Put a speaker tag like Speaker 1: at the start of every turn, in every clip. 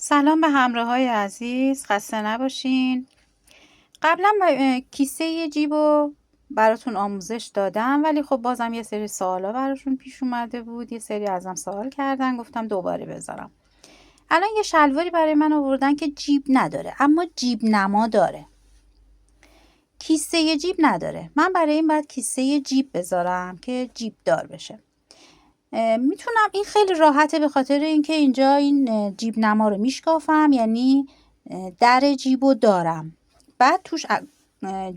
Speaker 1: سلام به همراهای عزیز، خسته نباشین. قبلا کیسه جیب رو براتون آموزش دادم، ولی خب بازم یه سری سوالا براشون پیش اومده بود. یه سری ازم سوال کردن، گفتم دوباره بذارم. الان یه شلواری برای من آوردن که جیب نداره، اما جیب نما داره. کیسه جیب نداره. من برای این باید کیسه جیب بذارم که جیب دار بشه. میتونم، این خیلی راحته به خاطر اینکه اینجا این جیب نما رو میشکافم، یعنی در جیبو دارم، بعد توش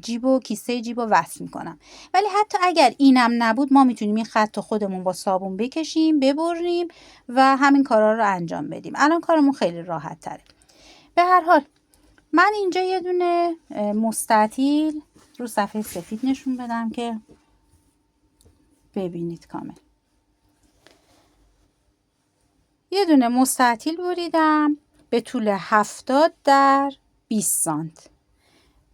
Speaker 1: جیبو کیسه جیبو وصل میکنم. ولی حتی اگر اینم نبود ما میتونیم این خط خودمون با صابون بکشیم، ببریم و همین کارا رو انجام بدیم. الان کارمون خیلی راحت تره. به هر حال من اینجا یه دونه مستطیل رو صفحه سفید نشون بدم که ببینید کامل. یه دونه مستطیل بریدم به طول 70 در 20 سانت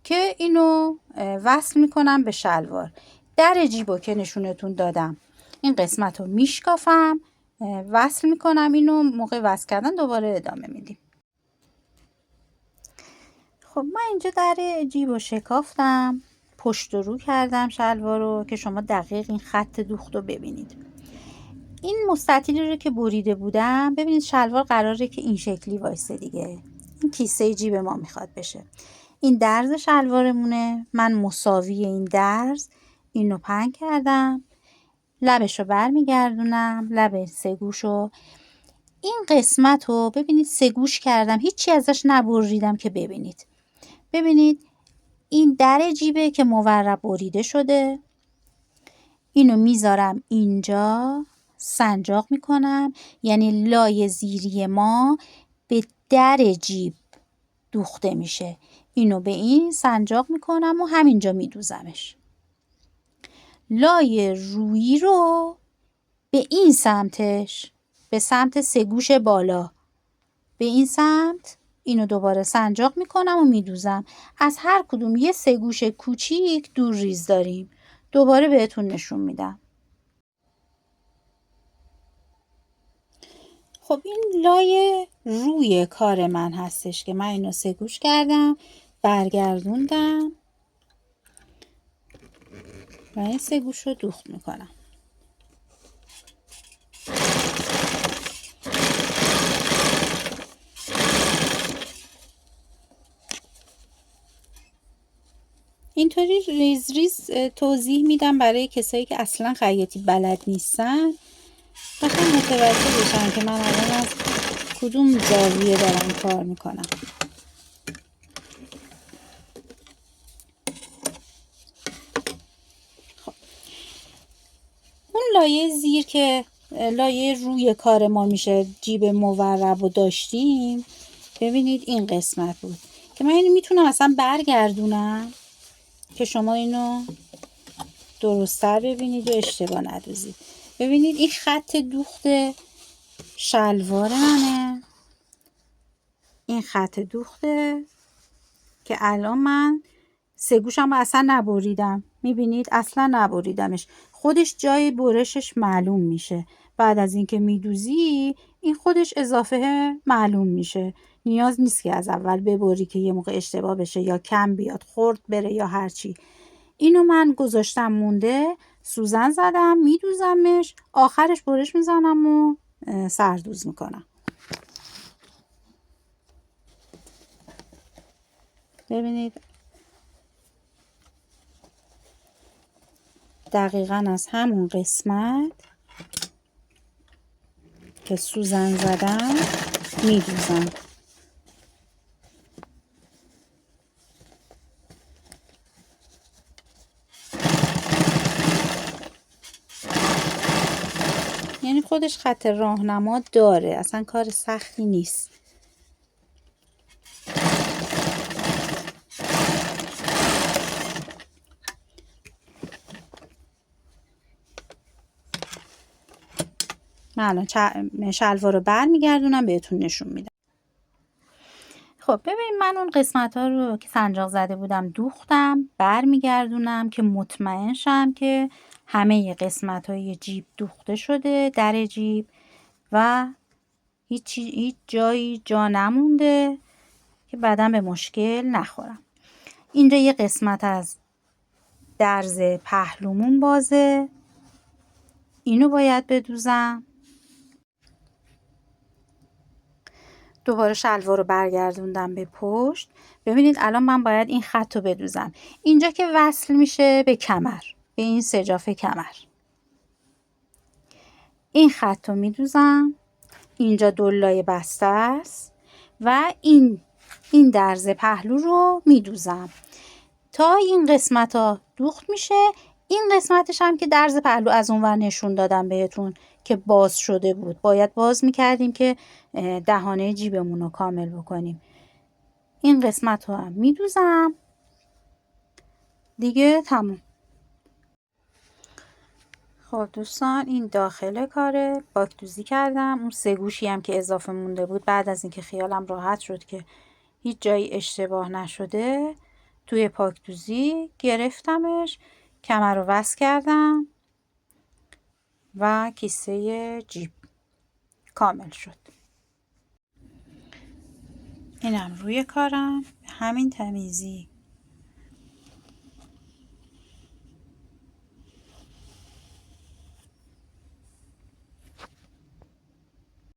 Speaker 1: که اینو وصل میکنم به شلوار. در جیبو که نشونتون دادم این قسمت رو میشکافم، وصل میکنم. اینو موقع وصل کردن دوباره ادامه میدیم. خب من اینجا در جیبو شکافتم، پشت و رو کردم شلوار رو که شما دقیق این خط دوخت رو ببینید. این مستطیلی رو که بریده بودم، ببینید شلوار قراره که این شکلی وایسه دیگه. این کیسه جیب ما میخواد بشه. این درز شلوارمونه. من مساوی این درز اینو پهن کردم، لبشو برمیگردونم، لب سگوشو. این قسمت رو ببینید سگوش کردم، هیچی ازش نبریدم که ببینید. ببینید این در جیبه که مورب بریده شده. اینو میذارم اینجا، سنجاق میکنم، یعنی لای زیری ما به در جیب دوخته میشه. اینو به این سنجاق میکنم و همینجا میدوزمش. لای رویی رو به این سمتش، به سمت سگوش بالا، به این سمت اینو دوباره سنجاق میکنم و میدوزم. از هر کدوم یه سگوش کوچیک دور ریز داریم. دوباره بهتون نشون میدم. خب این لای روی کار من هستش که من اینو سگوش کردم، برگردوندم و این سگوش رو دوخت میکنم. اینطوری ریز ریز توضیح میدم برای کسایی که اصلا خیاطی بلد نیستن، بخوام متوجه بشن که من الان از کدوم زاویه دارم کار میکنم. خب اون لایه زیر که لایه روی کار ما میشه، جیب مورب رو داشتیم. ببینید این قسمت بود که من اینو میتونم اصلا برگردونم که شما اینو درست‌تر ببینید و اشتباه ندوزید. ببینید این خط دوخت شلوار منه، این خط دوخته که الان من سگوشم اصلا نبریدم. میبینید اصلا نبریدمش، خودش جای برشش معلوم میشه. بعد از اینکه میدوزی این خودش اضافه معلوم میشه. نیاز نیست که از اول ببری که یه موقع اشتباه بشه یا کم بیاد، خرد بره یا هرچی. اینو من گذاشتم مونده، سوزن زدم، میدوزمش، آخرش برش میزنم و سردوز میکنم. ببینید دقیقاً از همون قسمت که سوزن زدم میدوزم. یعنی خودش خط راهنما داره، اصلا کار سختی نیست. من الان شلوار رو برمیگردونم بهتون نشون میدم. خب ببین من اون قسمت ها رو که سنجاق زده بودم دوختم، برمیگردونم که مطمئن شم که همه قسمت های جیب دوخته شده، در جیب، و هیچ جایی جا نمونده که بعداً به مشکل نخورم. اینجا یه قسمت از درز پهلومون بازه، اینو باید بدوزم. دوباره شلوار رو برگردوندم به پشت. ببینید الان من باید این خط رو بدوزم. اینجا که وصل میشه به کمر، به این سجاف کمر، این خط رو میدوزم. اینجا دلای بسته است و این درز پهلو رو میدوزم تا این قسمت ها دوخت میشه. این قسمتش هم که درز پهلو از اون ور نشون دادم بهتون که باز شده بود، باید باز میکردیم که دهانه جیبمون رو کامل بکنیم. این قسمت رو هم میدوزم دیگه، تموم. خب دوستان، این داخل کاره، باکدوزی کردم. اون 3 گوشی هم که اضافه مونده بود، بعد از اینکه خیالم راحت شد که هیچ جایی اشتباه نشده، توی پاکدوزی گرفتمش، کمر رو وصل کردم و کیسه جیب کامل شد. اینم روی کارم، همین تمیزی